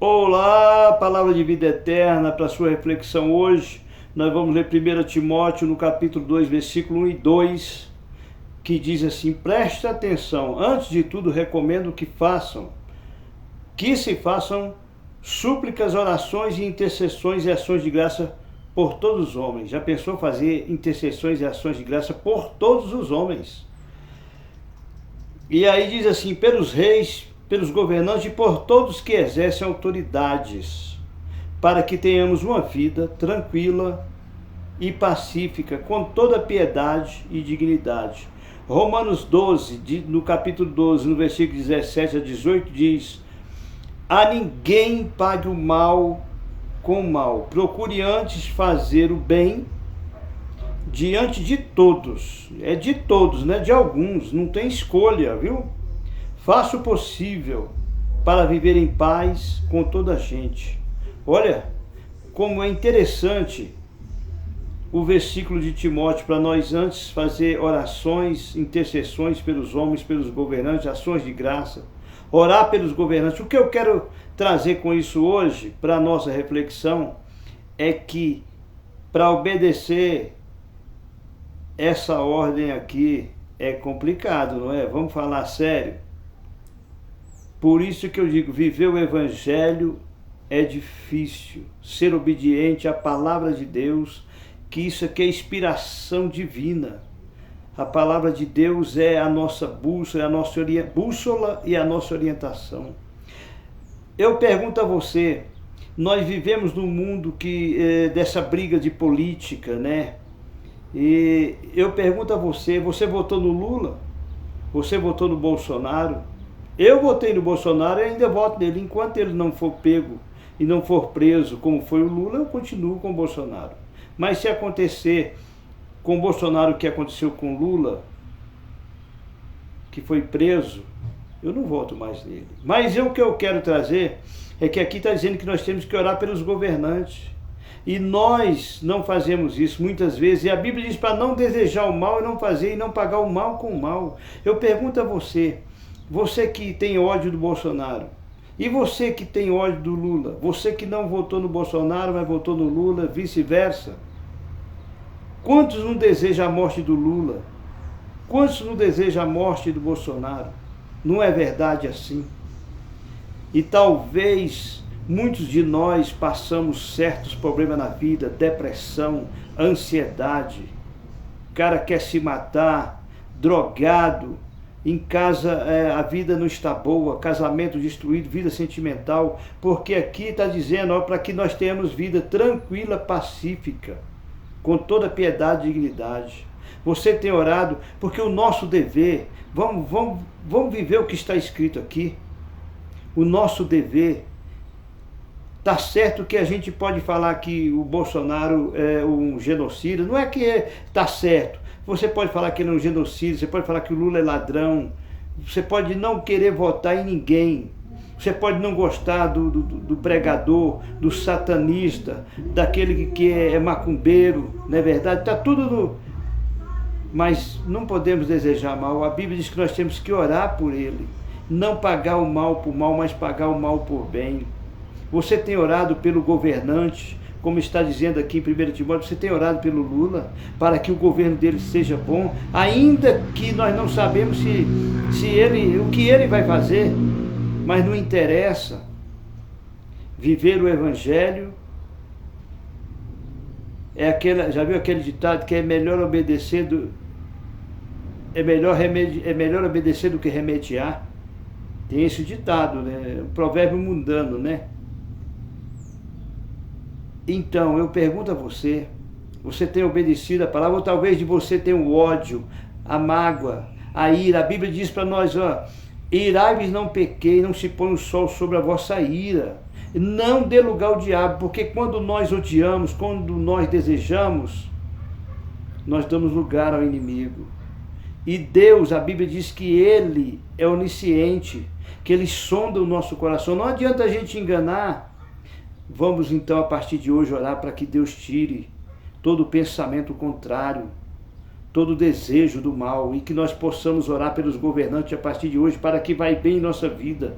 Olá, palavra de vida eterna para sua reflexão hoje. Nós vamos ler 1 Timóteo no capítulo 2, versículo 1 e 2, que diz assim: preste atenção, antes de tudo recomendo que se façam súplicas, orações e intercessões e ações de graça por todos os homens. Já pensou fazer intercessões e ações de graça por todos os homens? E aí diz assim: pelos reis, pelos governantes e por todos que exercem autoridades, para que tenhamos uma vida tranquila e pacífica, com toda piedade e dignidade. Romanos 12, no capítulo 12, no versículo 17 a 18, diz: a ninguém pague o mal com o mal, procure antes fazer o bem diante de todos. É de todos, não é de alguns, não tem escolha, viu? Faça o possível para viver em paz com toda a gente. Olha como é interessante o versículo de Timóteo para nós antes fazer orações, intercessões pelos homens, pelos governantes, ações de graça, orar pelos governantes. O que eu quero trazer com isso hoje para a nossa reflexão é que para obedecer essa ordem aqui é complicado, não é? Vamos falar sério. Por isso que eu digo, viver o Evangelho é difícil. Ser obediente à palavra de Deus, que isso aqui é inspiração divina. A palavra de Deus é a nossa bússola, bússola e a nossa orientação. Eu pergunto a você, nós vivemos num mundo dessa briga de política, né? E eu pergunto a você, você votou no Lula? Você votou no Bolsonaro? Eu votei no Bolsonaro e ainda voto nele. Enquanto ele não for pego e não for preso como foi o Lula, eu continuo com o Bolsonaro. Mas se acontecer com o Bolsonaro o que aconteceu com o Lula, que foi preso, eu não voto mais nele. Mas o que eu quero trazer é que aqui está dizendo que nós temos que orar pelos governantes. E nós não fazemos isso muitas vezes. E a Bíblia diz para não desejar o mal e não fazer e não pagar o mal com o mal. Eu pergunto a você, você que tem ódio do Bolsonaro, e você que tem ódio do Lula, você que não votou no Bolsonaro, mas votou no Lula, vice-versa, quantos não desejam a morte do Lula? Quantos não desejam a morte do Bolsonaro? Não é verdade assim? E talvez muitos de nós passamos certos problemas na vida, depressão, ansiedade, o cara quer se matar, drogado, em casa a vida não está boa, casamento destruído, vida sentimental, porque aqui está dizendo para que nós tenhamos vida tranquila, pacífica, com toda piedade e dignidade. Você tem orado, porque o nosso dever, vamos viver o que está escrito aqui, o nosso dever. Tá certo que a gente pode falar que o Bolsonaro é um genocida, não é que está certo. Você pode falar que ele é um genocida, você pode falar que o Lula é ladrão, você pode não querer votar em ninguém, você pode não gostar do pregador, do satanista, daquele que é macumbeiro, não é verdade? Está tudo Mas não podemos desejar mal. A Bíblia diz que nós temos que orar por ele, não pagar o mal por mal, mas pagar o mal por bem. Você tem orado pelo governante, como está dizendo aqui em 1 Timóteo, você tem orado pelo Lula, para que o governo dele seja bom, ainda que nós não sabemos o que ele vai fazer, mas não interessa. Viver o Evangelho já viu aquele ditado que é melhor obedecer do que remediar? Tem esse ditado, né? Um provérbio mundano, né? Então, eu pergunto a você, você tem obedecido a palavra, ou talvez de você tenha o ódio, a mágoa, a ira? A Bíblia diz para nós, irai-vos, não pequei, não se põe o sol sobre a vossa ira. Não dê lugar ao diabo, porque quando nós odiamos, quando nós desejamos, nós damos lugar ao inimigo. E Deus, a Bíblia diz que Ele é onisciente, que Ele sonda o nosso coração. Não adianta a gente enganar. Vamos então a partir de hoje orar para que Deus tire todo pensamento contrário, todo desejo do mal, e que nós possamos orar pelos governantes a partir de hoje para que vai bem em nossa vida.